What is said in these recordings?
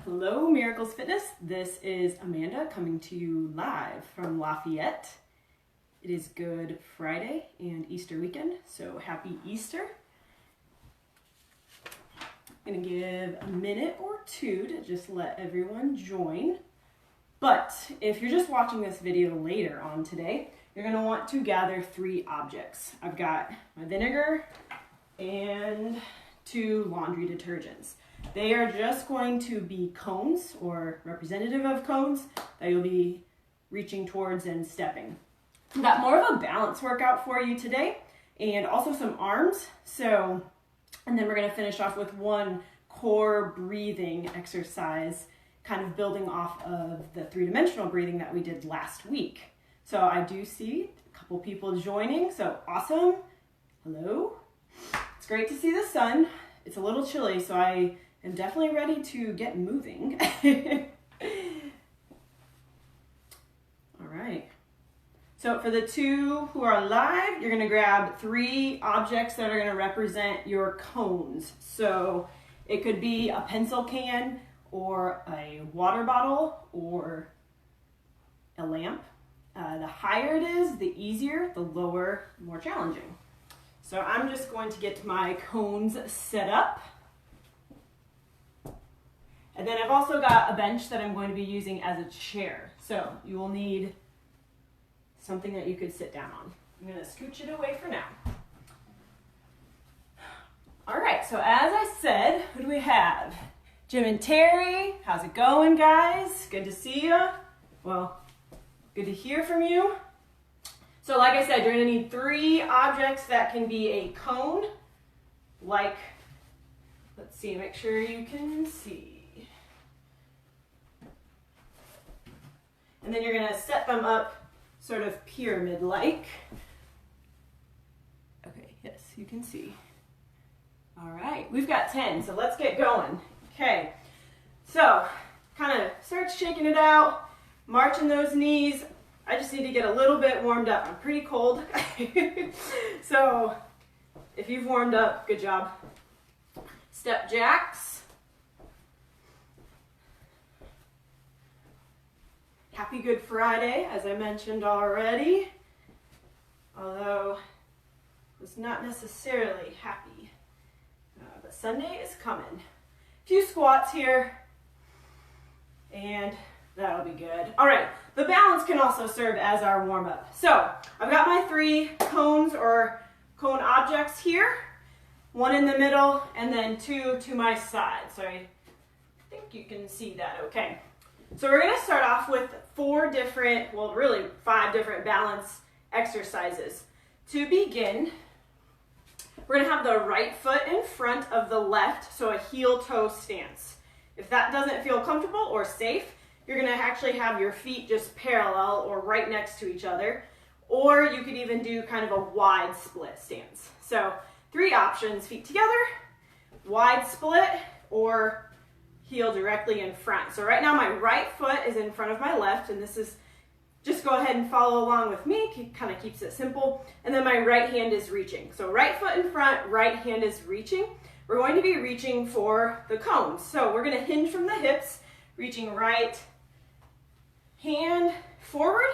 Hello, Miracles Fitness. This is Amanda coming to you live from Lafayette. It is Good Friday and Easter weekend, so happy Easter. I'm going to give a minute or two to just let everyone join. But if you're just watching this video later on today, you're going to want to gather 3 objects. I've got my vinegar and 2 laundry detergents. They are just going to be cones or representative of cones that you'll be reaching towards and stepping. I've got more of a balance workout for you today and also some arms. And then we're going to finish off with one core breathing exercise, kind of building off of the 3-dimensional breathing that we did last week. So I do see a couple people joining, so awesome. Hello. It's great to see the sun. It's a little chilly, so I am definitely ready to get moving. All right. So for the 2 who are live, you're gonna grab 3 objects that are gonna represent your cones. So it could be a pencil can or a water bottle or a lamp. The higher it is, the easier, the lower, the more challenging. So I'm just going to get my cones set up. And then I've also got a bench that I'm going to be using as a chair. So you will need something that you could sit down on. I'm going to scooch it away for now. All right, so as I said, who do we have? Jim and Terry, how's it going, guys? Good to see you. Well, good to hear from you. So like I said, you're going to need 3 objects that can be a cone, like, let's see, make sure you can see. And then you're going to set them up sort of pyramid-like. Okay, yes, you can see. All right, we've got 10, so let's get going. Okay, so kind of start shaking it out, marching those knees. I just need to get a little bit warmed up. I'm pretty cold. So if you've warmed up, good job. Step jacks. Happy Good Friday, as I mentioned already. Although I was not necessarily happy. But Sunday is coming. A few squats here. And that'll be good. All right, the balance can also serve as our warm-up. So I've got my 3 cones or cone objects here, 1 in the middle, and then 2 to my side. So I think you can see that okay. So we're gonna start off with 4 different, well really 5 different balance exercises. To begin, we're gonna have the right foot in front of the left, so a heel-toe stance. If that doesn't feel comfortable or safe, you're going to actually have your feet just parallel or right next to each other, or you could even do kind of a wide split stance. So 3 options: feet together, wide split, or heel directly in front. So right now my right foot is in front of my left, and this is, just go ahead and follow along with me, kind of keeps it simple. And then my right hand is reaching. So right foot in front, right hand is reaching. We're going to be reaching for the cones. So we're going to hinge from the hips, reaching right hand forward,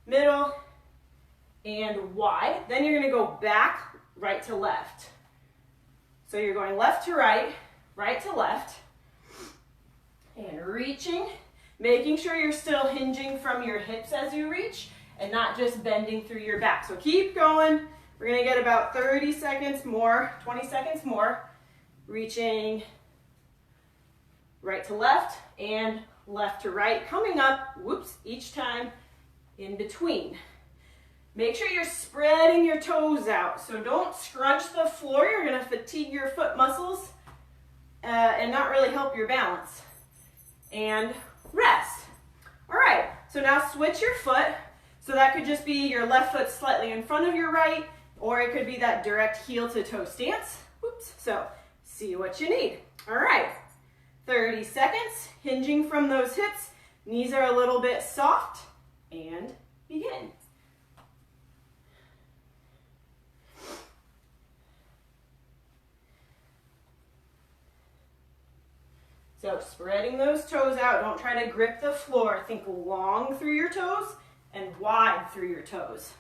middle, and wide. Then you're going to go back, right to left. So you're going left to right, right to left, and reaching, making sure you're still hinging from your hips as you reach and not just bending through your back. So keep going. We're going to get about 30 seconds more, 20 seconds more, reaching right to left and left to right, coming up, whoops, each time in between. Make sure you're spreading your toes out, so don't scrunch the floor. You're going to fatigue your foot muscles and not really help your balance. And rest. All right, so now switch your foot. So that could just be your left foot slightly in front of your right, or it could be that direct heel to toe stance. Whoops, so see what you need. All right. 30 seconds, hinging from those hips, knees are a little bit soft, and begin. So spreading those toes out. Don't try to grip the floor. Think long through your toes and wide through your toes.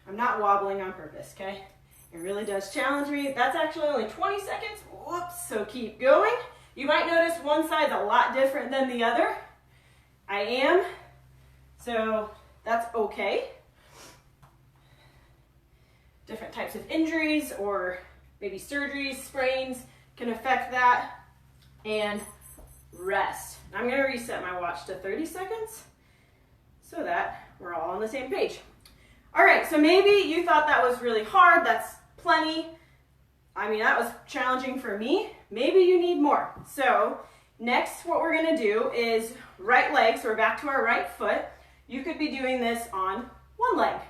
I'm not wobbling on purpose, okay? It really does challenge me. That's actually only 20 seconds. Whoops, so keep going. You might notice one side's a lot different than the other. I am, so that's okay. Different types of injuries or maybe surgeries, sprains can affect that. And rest. I'm gonna reset my watch to 30 seconds so that we're all on the same page. All right, so maybe you thought that was really hard. That's plenty. I mean, that was challenging for me. Maybe you need more. So next, what we're gonna do is right leg. So we're back to our right foot. You could be doing this on one leg.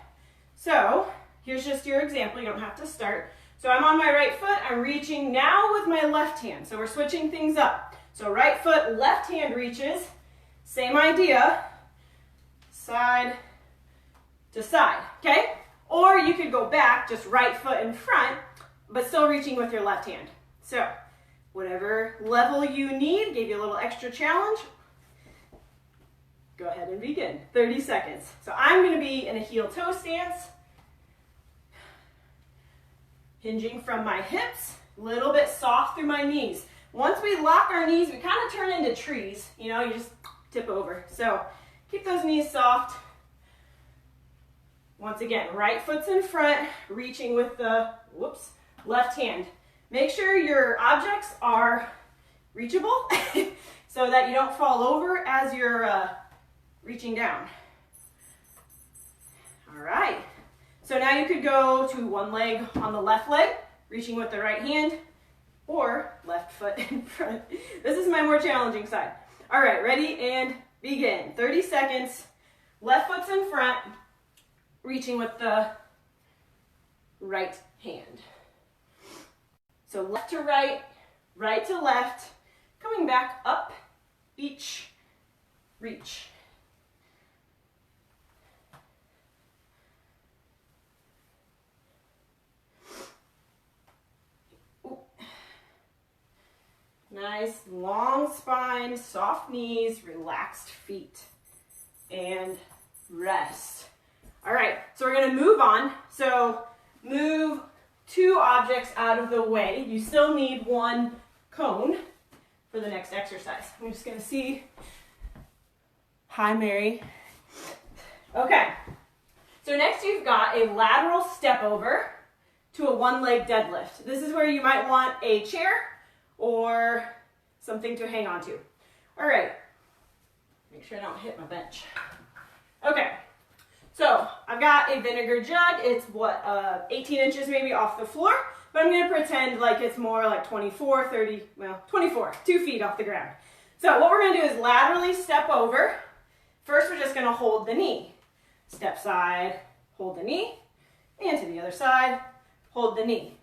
So here's just your example. You don't have to start. So I'm on my right foot. I'm reaching now with my left hand. So we're switching things up. So right foot, left hand reaches. Same idea. Side to side, okay? Or you could go back, just right foot in front, but still reaching with your left hand. So whatever level you need, gave you a little extra challenge. Go ahead and begin. 30 seconds. So I'm gonna be in a heel toe stance, hinging from my hips, a little bit soft through my knees. Once we lock our knees, we kind of turn into trees. You know, you just tip over. So keep those knees soft. Once again, right foot's in front, reaching with the, left hand. Make sure your objects are reachable so that you don't fall over as you're reaching down. All right. So now you could go to one leg on the left leg, reaching with the right hand, or left foot in front. This is my more challenging side. All right, ready and begin. 30 seconds. Left foot's in front, reaching with the right hand. So left to right, right to left, coming back up, reach, reach. Ooh. Nice, long spine, soft knees, relaxed feet, and rest. All right, so we're gonna move on. So move 2 objects out of the way. You still need 1 cone for the next exercise. I'm just gonna see. Hi, Mary. Okay, so next you've got a lateral step over to a one-leg deadlift. This is where you might want a chair or something to hang on to. All right, make sure I don't hit my bench. Okay. So I've got a vinegar jug. It's 18 inches maybe off the floor, but I'm gonna pretend like it's more like 24, 30, well, 24, 2 feet off the ground. So what we're gonna do is laterally step over. First, we're just gonna hold the knee. Step side, hold the knee, and to the other side, hold the knee.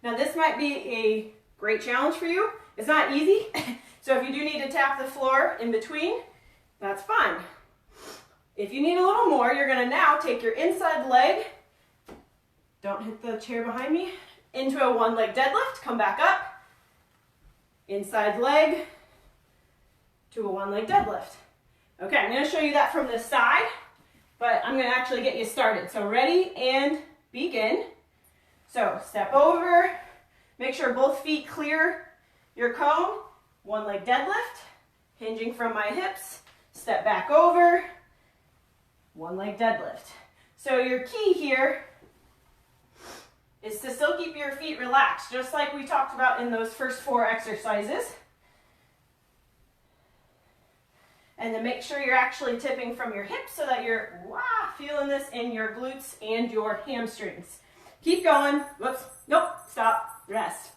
Now this might be a great challenge for you. It's not easy, so if you do need to tap the floor in between, that's fine. If you need a little more, you're gonna now take your inside leg, don't hit the chair behind me, into a one-leg deadlift, come back up, inside leg to a one-leg deadlift. Okay, I'm gonna show you that from the side, but I'm gonna actually get you started. So ready and begin. So step over, make sure both feet clear your cone, one-leg deadlift, hinging from my hips, step back over, one-leg deadlift. So your key here is to still keep your feet relaxed, just like we talked about in those first 4 exercises. And then make sure you're actually tipping from your hips so that you're feeling this in your glutes and your hamstrings. Keep going. Whoops. Nope. Stop. Rest.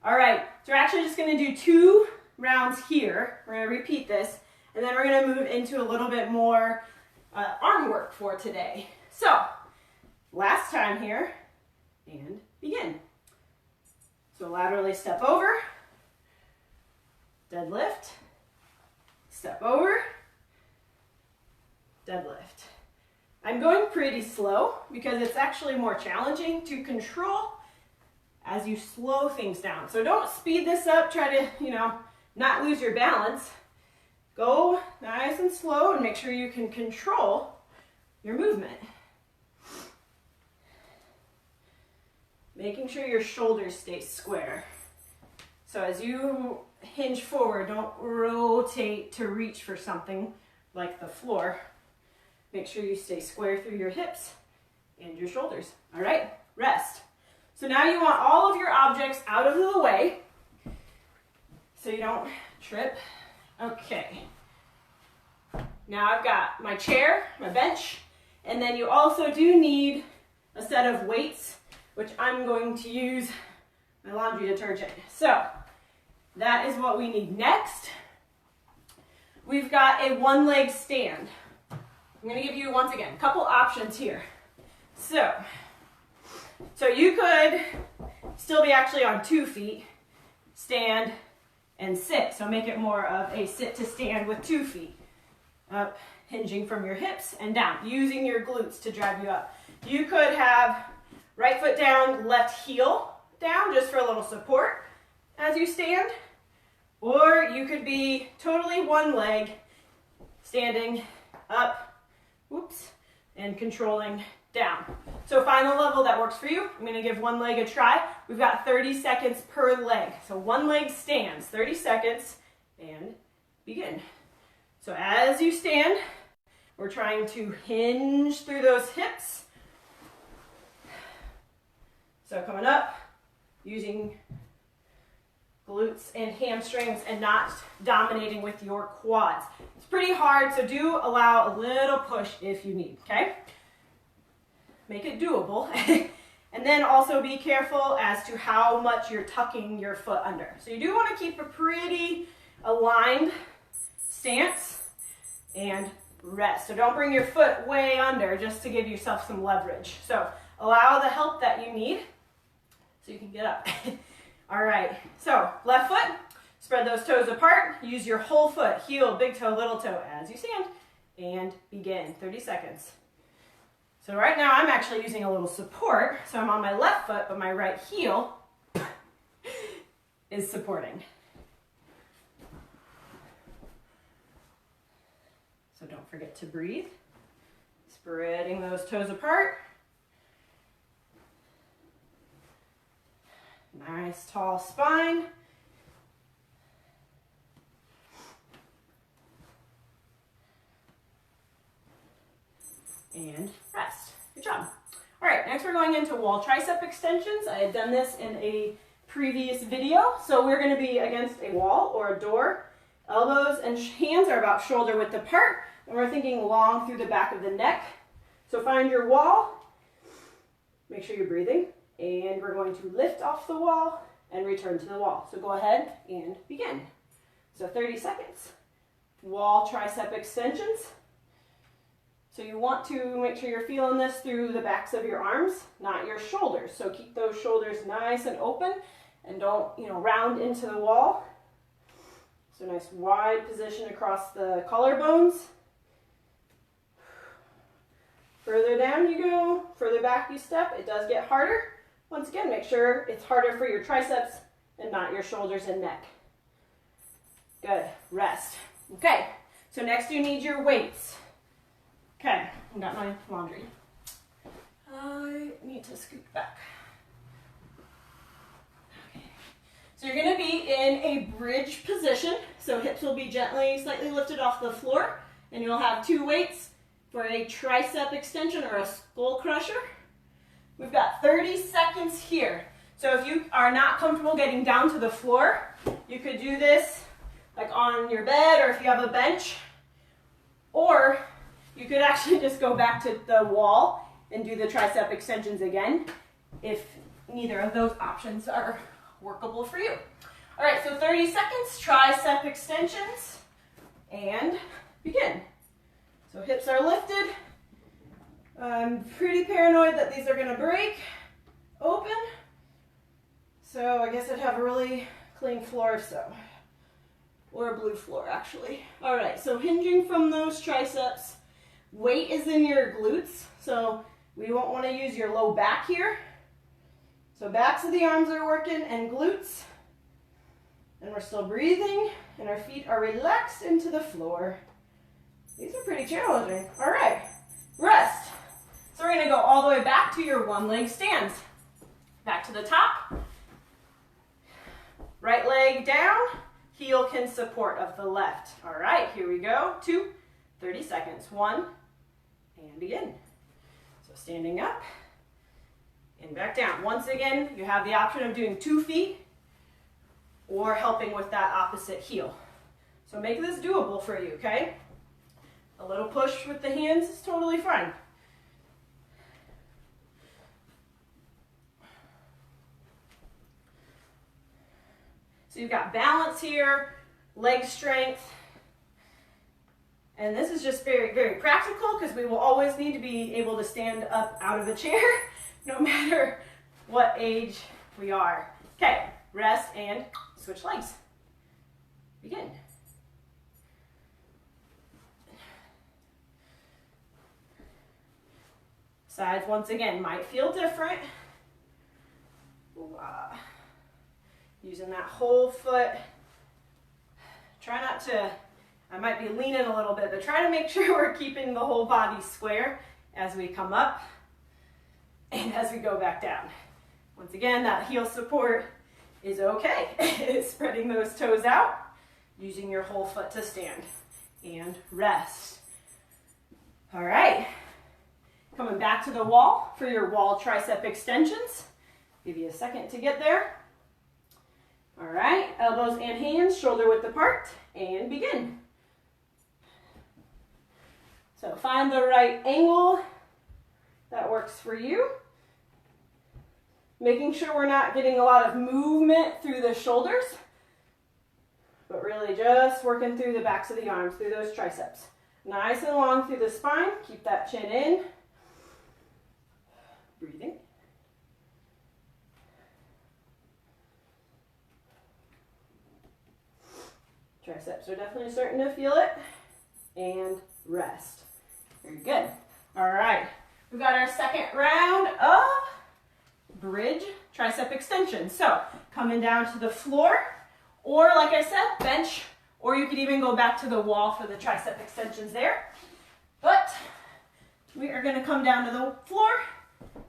All right. So we're actually just going to do 2 rounds here. We're going to repeat this, and then we're going to move into a little bit more arm work for today. So last time here, and begin. So laterally step over, deadlift, step over, deadlift. I'm going pretty slow because it's actually more challenging to control as you slow things down. So don't speed this up, try to, not lose your balance. Go nice and slow and make sure you can control your movement. Making sure your shoulders stay square. So as you hinge forward, don't rotate to reach for something like the floor. Make sure you stay square through your hips and your shoulders. All right, rest. So now you want all of your objects out of the way so you don't trip. Okay. Now I've got my chair, my bench, and then you also do need a set of weights, which I'm going to use my laundry detergent. So that is what we need next. We've got a one-leg stand. I'm going to give you, once again, a couple options here. So you could still be actually on 2 feet, stand and sit. So make it more of a sit to stand with 2 feet. Up, hinging from your hips and down, using your glutes to drive you up. You could have right foot down, left heel down, just for a little support as you stand. Or you could be totally one leg, standing up, whoops, and controlling down. So find the level that works for you. I'm gonna give one leg a try. We've got 30 seconds per leg. So one leg stands, 30 seconds, and begin. So as you stand, we're trying to hinge through those hips. So coming up, using glutes and hamstrings and not dominating with your quads. It's pretty hard, so do allow a little push if you need, okay? Make it doable. And then also be careful as to how much you're tucking your foot under. So you do want to keep a pretty aligned stance and rest. So don't bring your foot way under just to give yourself some leverage. So allow the help that you need so you can get up. All right, so left foot, spread those toes apart, use your whole foot, heel, big toe, little toe as you stand, and begin, 30 seconds. So right now I'm actually using a little support, so I'm on my left foot, but my right heel is supporting. So don't forget to breathe, spreading those toes apart. Nice tall spine. And rest. Good job. All right, next we're going into wall tricep extensions. I had done this in a previous video. So we're going to be against a wall or a door. Elbows and hands are about shoulder width apart, and we're thinking long through the back of the neck. So find your wall. Make sure you're breathing. And we're going to lift off the wall and return to the wall. So go ahead and begin. So 30 seconds. Wall tricep extensions. So you want to make sure you're feeling this through the backs of your arms, not your shoulders. So keep those shoulders nice and open and don't, round into the wall. So nice wide position across the collarbones. Further down you go, further back you step. It does get harder. Once again, make sure it's harder for your triceps and not your shoulders and neck. Good, rest. Okay, so next you need your weights. Okay, I got my laundry. I need to scoot back. Okay, so you're gonna be in a bridge position. So hips will be gently, slightly lifted off the floor, and you'll have 2 weights for a tricep extension or a skull crusher. We've got 30 seconds here. So if you are not comfortable getting down to the floor, you could do this like on your bed or if you have a bench. Or you could actually just go back to the wall and do the tricep extensions again if neither of those options are workable for you. All right, so 30 seconds, tricep extensions, and begin. So hips are lifted. I'm pretty paranoid that these are going to break open. So I guess I'd have a really clean floor if so. Or a blue floor, actually. All right, so hinging from those triceps. Weight is in your glutes, so we won't want to use your low back here. So backs of the arms are working and glutes. And we're still breathing and our feet are relaxed into the floor. These are pretty challenging. All right, rest. So we're gonna go all the way back to your one leg stance. Back to the top. Right leg down, heel can support of the left. All right, here we go. 2, 30 seconds. 1, and begin. So standing up and back down. Once again, you have the option of doing 2 feet or helping with that opposite heel. So make this doable for you, okay? A little push with the hands is totally fine. So you've got balance here, leg strength, and this is just very, very practical because we will always need to be able to stand up out of a chair no matter what age we are. Okay, rest and switch legs. Begin. Sides, once again, might feel different. Using that whole foot. Try not to, I might be leaning a little bit, but try to make sure we're keeping the whole body square as we come up and as we go back down. Once again, that heel support is okay. It's spreading those toes out, using your whole foot to stand and rest. All right, coming back to the wall for your wall tricep extensions. Give you a second to get there. All right, elbows and hands shoulder width apart, and begin. So find the right angle that works for you. Making sure we're not getting a lot of movement through the shoulders, but really just working through the backs of the arms, through those triceps. Nice and long through the spine. Keep that chin in. Breathing. Triceps are definitely starting to feel it. And rest. Very good. All right. We've got our second round of bridge tricep extension. So coming down to the floor, or like I said, bench, or you could even go back to the wall for the tricep extensions there. But we are going to come down to the floor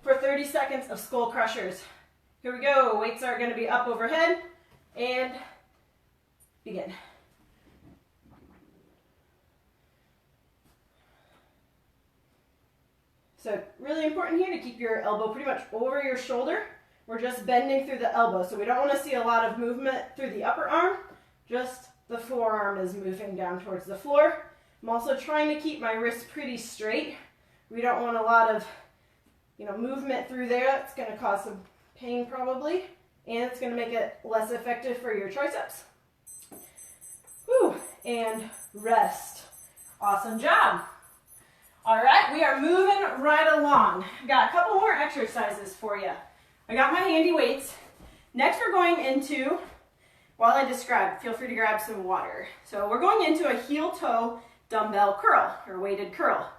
for 30 seconds of skull crushers. Here we go. Weights are going to be up overhead and begin. So really important here to keep your elbow pretty much over your shoulder. We're just bending through the elbow, so we don't want to see a lot of movement through the upper arm. Just the forearm is moving down towards the floor. I'm also trying to keep my wrists pretty straight. We don't want a lot of, movement through there. That's going to cause some pain probably, and it's going to make it less effective for your triceps. Whew, and rest. Awesome job. All right, we are moving right along. Got a couple more exercises for you. I got my handy weights. Next we're going into, while I describe, feel free to grab some water. So we're going into a heel toe dumbbell curl or weighted curl.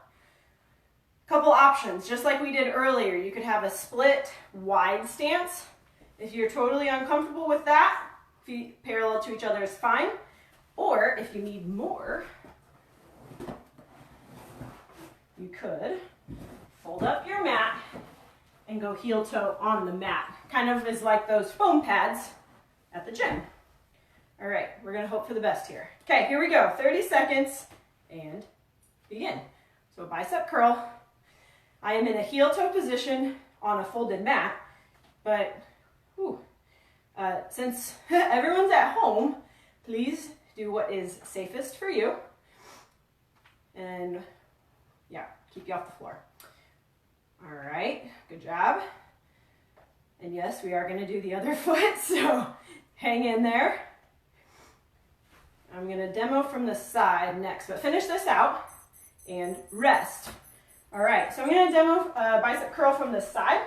Couple options, just like we did earlier. You could have a split wide stance. If you're totally uncomfortable with that, feet parallel to each other is fine. Or if you need more, you could fold up your mat and go heel toe on the mat. Kind of is like those foam pads at the gym. All right, we're gonna hope for the best here. Okay, here we go, 30 seconds and begin. So bicep curl. I am in a heel toe position on a folded mat, but since everyone's at home, please do what is safest for you. And yeah, keep you off the floor. All right, good job. And yes, we are gonna do the other foot, so hang in there. I'm gonna demo from the side next, but finish this out and rest. All right, so I'm gonna demo bicep curl from the side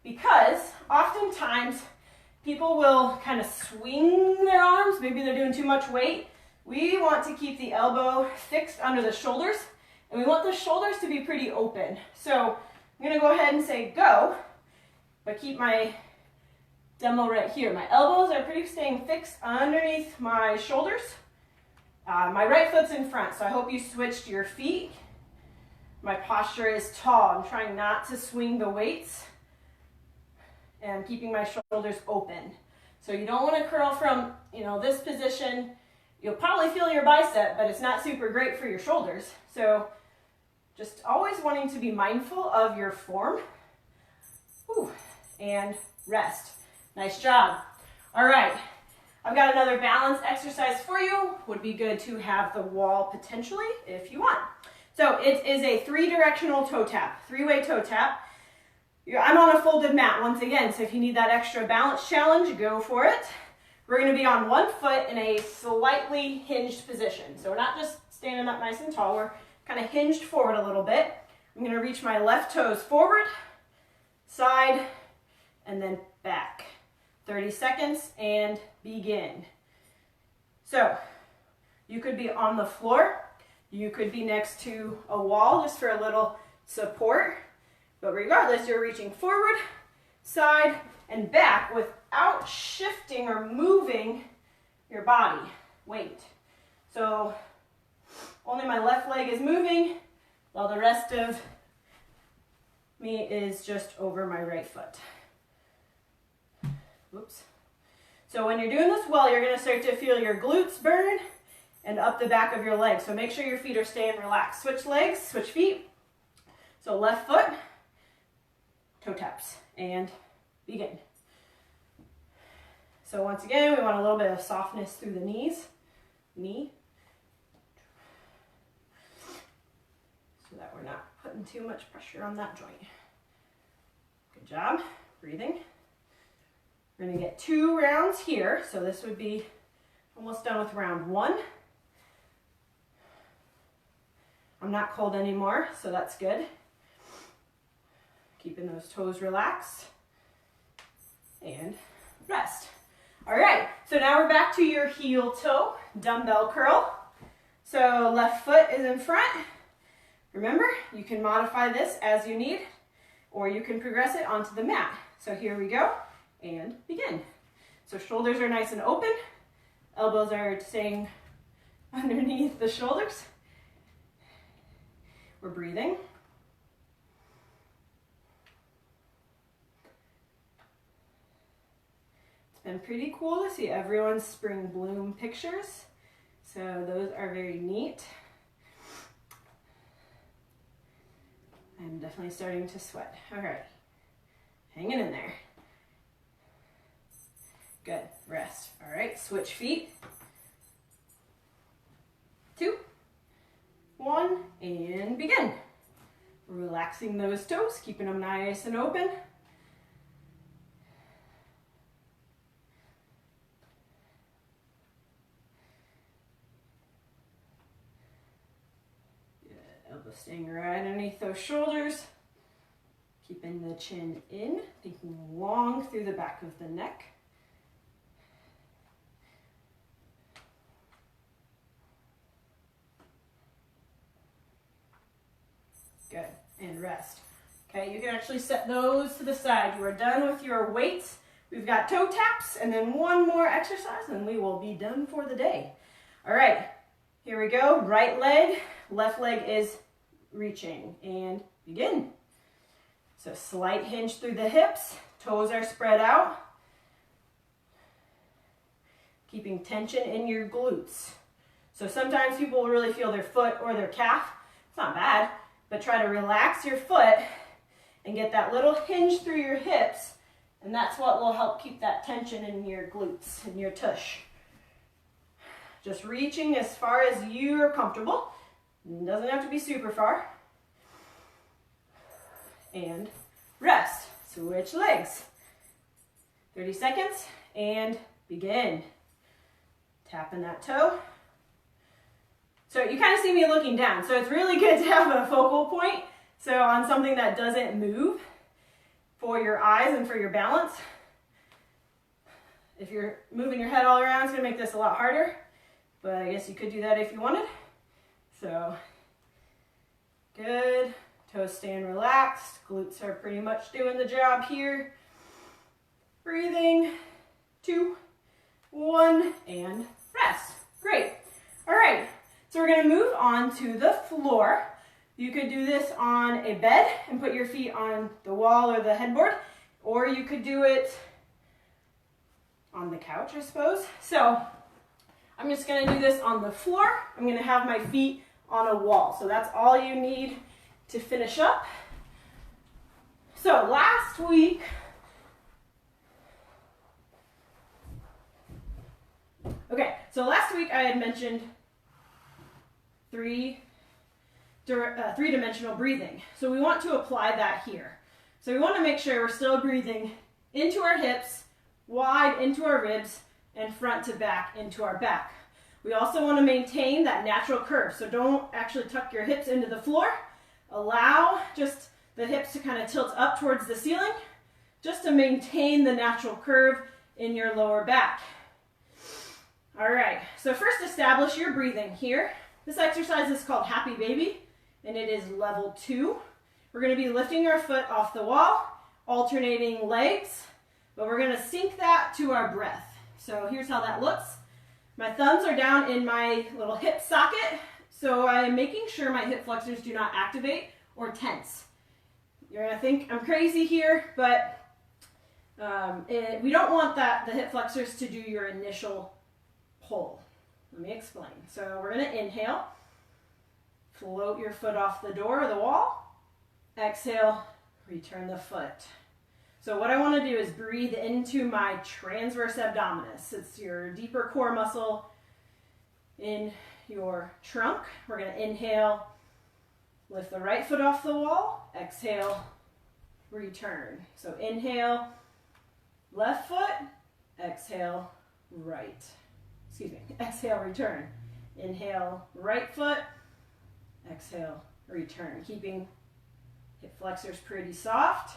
because oftentimes people will kind of swing their arms, maybe they're doing too much weight. We want to keep the elbow fixed under the shoulders, and we want the shoulders to be pretty open. So I'm gonna go ahead and say go, but keep my dumbbell right here. My elbows are pretty staying fixed underneath my shoulders. My right foot's in front, so I hope you switched your feet. My posture is tall. I'm trying not to swing the weights and keeping my shoulders open. So you don't want to curl from, this position. You'll probably feel your bicep, but it's not super great for your shoulders. So just always wanting to be mindful of your form. Whew. And rest. Nice job. All right, I've got another balance exercise for you. Would be good to have the wall potentially if you want. So it is a 3-directional toe tap, 3-way toe tap. I'm on a folded mat once again, so if you need that extra balance challenge, go for it. We're going to be on one foot in a slightly hinged position. So we're not just standing up nice and tall, we're kind of hinged forward a little bit. I'm going to reach my left toes forward, side, and then back. 30 seconds and begin. So you could be on the floor, you could be next to a wall just for a little support, but regardless, you're reaching forward, side, and back without shifting or moving your body weight. So only my left leg is moving while the rest of me is just over my right foot. Whoops. So when you're doing this well, you're going to start to feel your glutes burn and up the back of your legs. So make sure your feet are staying relaxed. Switch legs, switch feet. So left foot, toe taps, and begin. So once again, we want a little bit of softness through the knees. Knee. So that we're not putting too much pressure on that joint. Good job. Breathing. We're going to get 2 rounds here, so this would be almost done with round 1. I'm not cold anymore, so that's good. Keeping those toes relaxed. And rest. All right, so now we're back to your heel toe dumbbell curl. So left foot is in front. Remember, you can modify this as you need, or you can progress it onto the mat. So here we go. And begin. So shoulders are nice and open. Elbows are staying underneath the shoulders. We're breathing. It's been pretty cool to see everyone's spring bloom pictures. So those are very neat. I'm definitely starting to sweat. All right, hanging in there. Good, rest. All right, switch feet. 2, 1, and begin. Relaxing those toes, keeping them nice and open. Good, elbow staying right underneath those shoulders. Keeping the chin in, thinking long through the back of the neck. Good, and rest. Okay, you can actually set those to the side. You are done with your weights. We've got toe taps and then one more exercise and we will be done for the day. All right, here we go. Right leg, left leg is reaching and begin. So slight hinge through the hips, toes are spread out. Keeping tension in your glutes. So sometimes people will really feel their foot or their calf. It's not bad. But try to relax your foot and get that little hinge through your hips, and that's what will help keep that tension in your glutes and your tush. Just reaching as far as you are comfortable. It doesn't have to be super far. And rest. Switch legs. 30 seconds and begin. Tapping that toe. So you kind of see me looking down. So it's really good to have a focal point. So on something that doesn't move for your eyes and for your balance. If you're moving your head all around, it's going to make this a lot harder. But I guess you could do that if you wanted. So good. Toes staying relaxed. Glutes are pretty much doing the job here. Breathing, 2, 1, and rest. Great. All right, so we're gonna move on to the floor. You could do this on a bed and put your feet on the wall or the headboard, or you could do it on the couch, I suppose. So I'm just gonna do this on the floor. I'm gonna have my feet on a wall. So that's all you need to finish up. So last week, I had mentioned three-dimensional breathing. So we want to apply that here. So we want to make sure we're still breathing into our hips, wide into our ribs, and front to back into our back. We also want to maintain that natural curve. So don't actually tuck your hips into the floor. Allow just the hips to kind of tilt up towards the ceiling, just to maintain the natural curve in your lower back. All right, so first establish your breathing here. This exercise is called Happy Baby, and it is level 2. We're going to be lifting our foot off the wall, alternating legs, but we're going to sync that to our breath. So here's how that looks. My thumbs are down in my little hip socket, so I am making sure my hip flexors do not activate or tense. You're going to think I'm crazy here, but we don't want the hip flexors to do your initial pull. Let me explain. So we're going to inhale, float your foot off the door or the wall. Exhale, return the foot. So what I want to do is breathe into my transverse abdominis. It's your deeper core muscle in your trunk. We're going to inhale, lift the right foot off the wall. Exhale, return. So inhale, left foot. Exhale, right. Exhale, return. Inhale, right foot. Exhale, return. Keeping hip flexors pretty soft.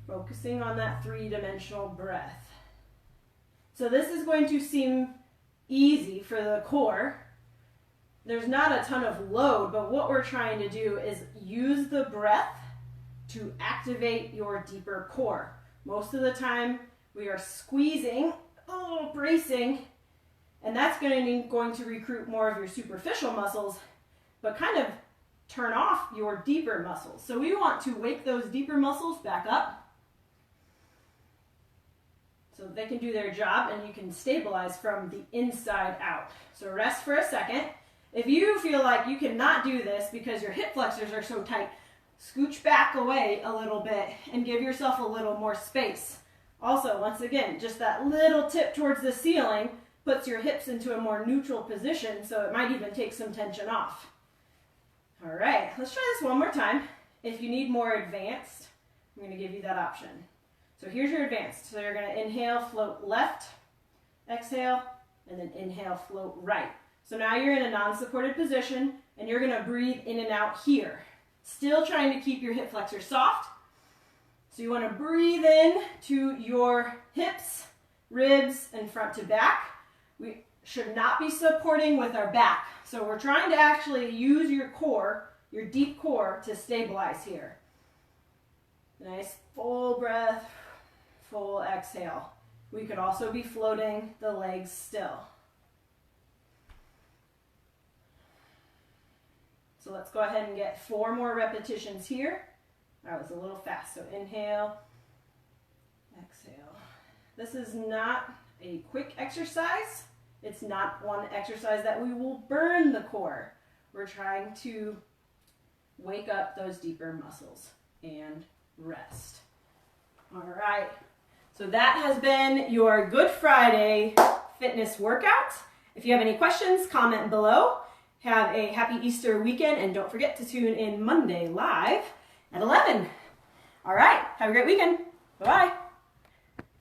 Focusing on that three-dimensional breath. So this is going to seem easy for the core. There's not a ton of load, but what we're trying to do is use the breath to activate your deeper core. Most of the time, we are squeezing, bracing, and that's going to recruit more of your superficial muscles, but kind of turn off your deeper muscles. So we want to wake those deeper muscles back up so they can do their job and you can stabilize from the inside out. So rest for a second. If you feel like you cannot do this because your hip flexors are so tight, scooch back away a little bit and give yourself a little more space. Also, once again, just that little tip towards the ceiling puts your hips into a more neutral position, so it might even take some tension off. All right, let's try this one more time. If you need more advanced, I'm going to give you that option. So here's your advanced. So you're going to inhale, float left, exhale, and then inhale, float right. So now you're in a non-supported position, and you're going to breathe in and out here. Still trying to keep your hip flexors soft. So you want to breathe in to your hips, ribs, and front to back. We should not be supporting with our back. So we're trying to actually use your core, your deep core, to stabilize here. Nice full breath, full exhale. We could also be floating the legs still. So let's go ahead and get 4 more repetitions here. That was a little fast. So inhale, exhale. This is not a quick exercise. It's not one exercise that we will burn the core. We're trying to wake up those deeper muscles and rest. All right. So that has been your Good Friday fitness workout. If you have any questions, comment below. Have a happy Easter weekend, and don't forget to tune in Monday live at 11. All right. Have a great weekend. Bye-bye.